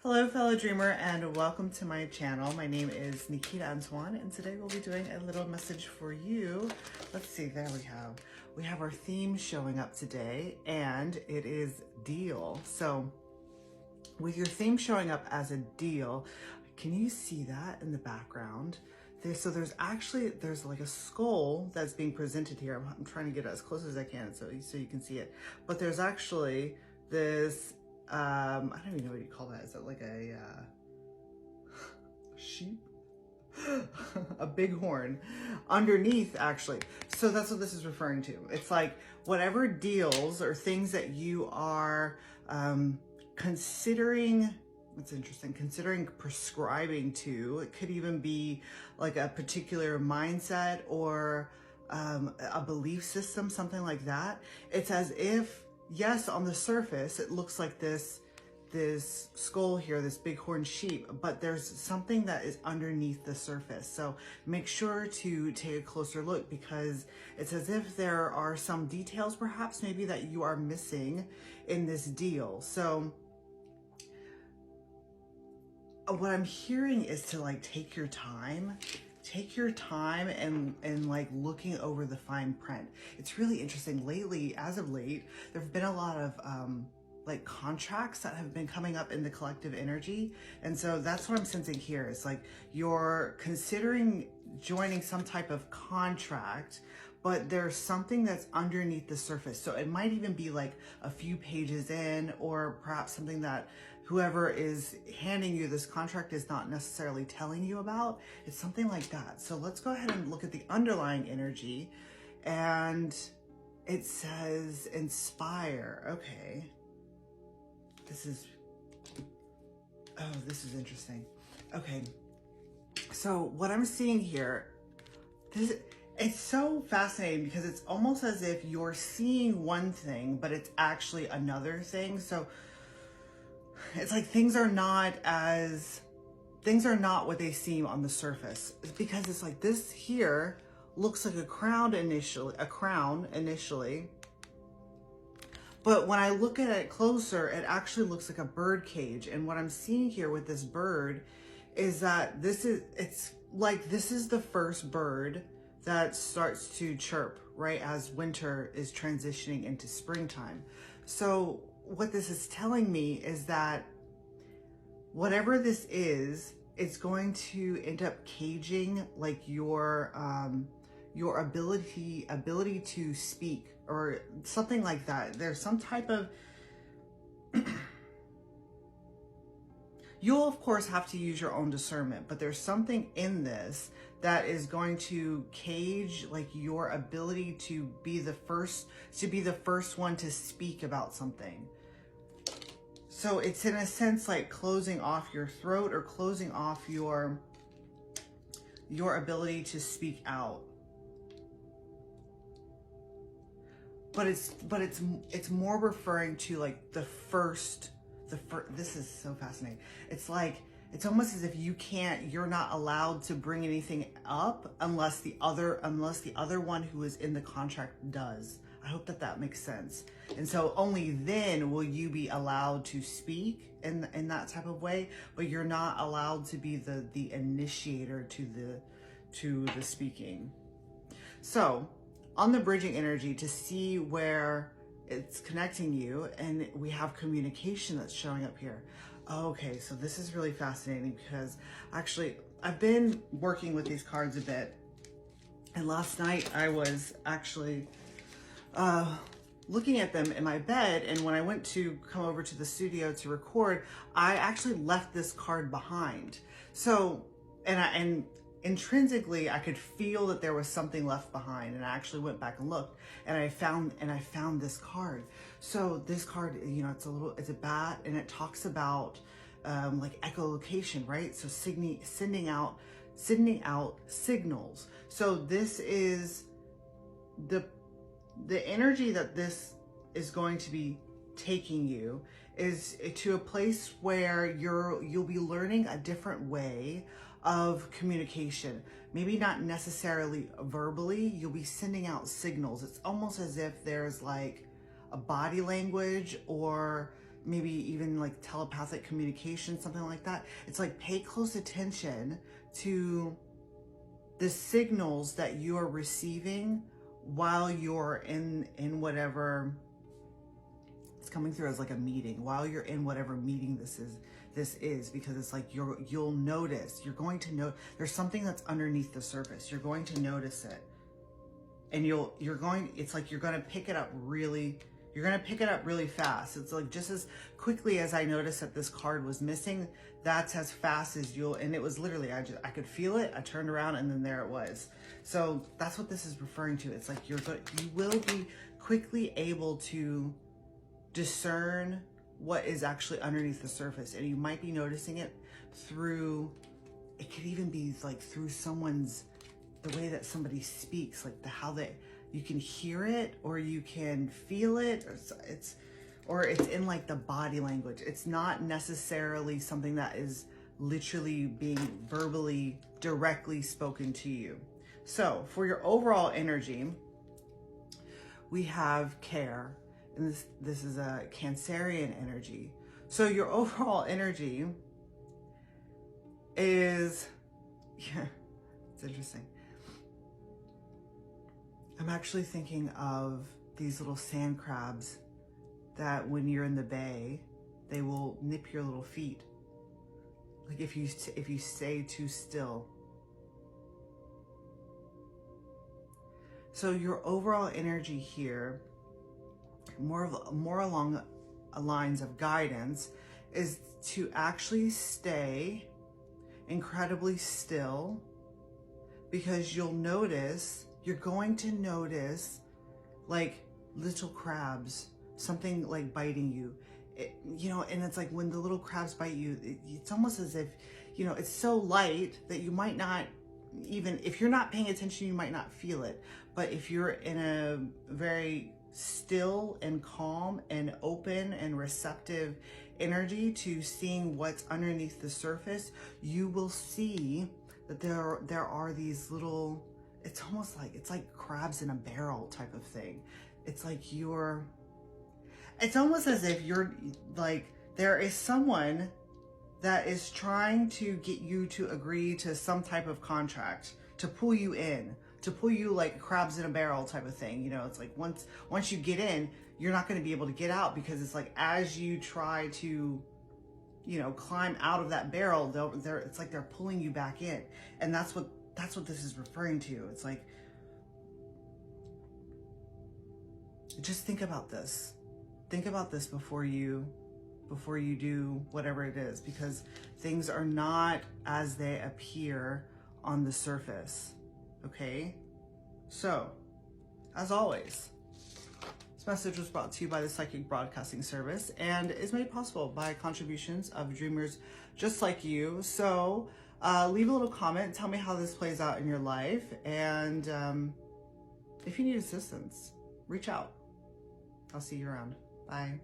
Hello fellow dreamer and welcome to my channel. My name is Nikita Antoine and today we'll be doing a little message for you. Let's see, there we have our theme showing up today and it is deal. So with your theme showing up as a deal, can you see that in the background? So there's like a skull that's being presented here. I'm trying to get as close as I can so you can see it. But there's actually this I don't even know what you call that. Is it like a sheep? A bighorn underneath, actually. So that's what this is referring to. It's like whatever deals or things that you are considering, it's interesting, considering prescribing to. It could even be like a particular mindset or a belief system, something like that. It's as if, yes, on the surface, it looks like this skull here, this bighorn sheep, but there's something that is underneath the surface. So make sure to take a closer look because it's as if there are some details perhaps maybe that you are missing in this deal. So what I'm hearing is to like take your time and like looking over the fine print. It's really interesting. Lately, as of late, there have been a lot of like contracts that have been coming up in the collective energy. And so that's what I'm sensing here. It's like you're considering joining some type of contract, but there's something that's underneath the surface. So it might even be like a few pages in, or perhaps something that whoever is handing you this contract is not necessarily telling you about. It's something like that. So let's go ahead and look at the underlying energy. And it says inspire. Okay. This is interesting. Okay. So what I'm seeing here, it's so fascinating because it's almost as if you're seeing one thing, but it's actually another thing. So it's like things are not what they seem on the surface. It's because it's like this here looks like a crown initially. But when I look at it closer, it actually looks like a bird cage. And what I'm seeing here with this bird is that it's like this is the first bird that starts to chirp, right, as winter is transitioning into springtime. So what this is telling me is that whatever this is, it's going to end up caging like your ability to speak or something like that. There's some type of you'll of course have to use your own discernment, but there's something in this that is going to cage like your ability to be the first one to speak about something. So it's in a sense like closing off your throat or closing off your ability to speak out. But it's more referring to like the first, this is so fascinating. It's like, it's almost as if you're not allowed to bring anything up unless the other one who is in the contract does. I hope that makes sense. And so only then will you be allowed to speak in that type of way, but you're not allowed to be the initiator to the speaking. So on the bridging energy, to see where it's connecting you, and we have communication that's showing up here. Okay, so this is really fascinating because actually I've been working with these cards a bit, and last night I was actually looking at them in my bed, and when I went to come over to the studio to record, I actually left this card behind. So, and intrinsically I could feel that there was something left behind, and I actually went back and looked, and I found this card. So this card, you know, it's a bat, and it talks about like echolocation, right? So sending out signals. So this is the energy that this is going to be taking you is to a place where you'll be learning a different way of communication. Maybe not necessarily verbally, you'll be sending out signals. It's almost as if there's like a body language or maybe even like telepathic communication, something like that. It's like pay close attention to the signals that you are receiving while you're in whatever it's coming through as like a meeting, while you're in whatever meeting this is, because it's like you'll notice, you're going to know there's something that's underneath the surface. You're going to notice it, and it's like you're going to pick it up really fast. It's like just as quickly as I noticed that this card was missing, that's as fast as and it was literally, I could feel it. I turned around and then there it was. So that's what this is referring to. It's like you will be quickly able to discern what is actually underneath the surface, and you might be noticing it through, it could even be like through the way that somebody speaks, like you can hear it, or you can feel it, or it's in like the body language. It's not necessarily something that is literally being verbally directly spoken to you. So for your overall energy, we have care, and this is a Cancerian energy. So your overall energy is, yeah, it's interesting. I'm actually thinking of these little sand crabs that when you're in the bay, they will nip your little feet. Like if you stay too still. So your overall energy here, more along lines of guidance, is to actually stay incredibly still, because you're going to notice like little crabs, something like biting you, and it's like when the little crabs bite you, it's almost as if, it's so light that you might not, even if you're not paying attention, you might not feel it. But if you're in a very still and calm and open and receptive energy to seeing what's underneath the surface, you will see that there are these little, it's almost like, it's like crabs in a barrel type of thing. It's like it's almost as if you're like, there is someone that is trying to get you to agree to some type of contract, to pull you in, to pull you like crabs in a barrel type of thing. It's like once you get in, you're not going to be able to get out, because it's like as you try to, climb out of that barrel, it's like they're pulling you back in. And that's what this is referring to. It's like, just think about this. Think about this before you do whatever it is, because things are not as they appear on the surface. Okay? So, as always, this message was brought to you by the Psychic Broadcasting Service and is made possible by contributions of dreamers just like you. So, leave a little comment. Tell me how this plays out in your life. And if you need assistance, reach out. I'll see you around. Bye.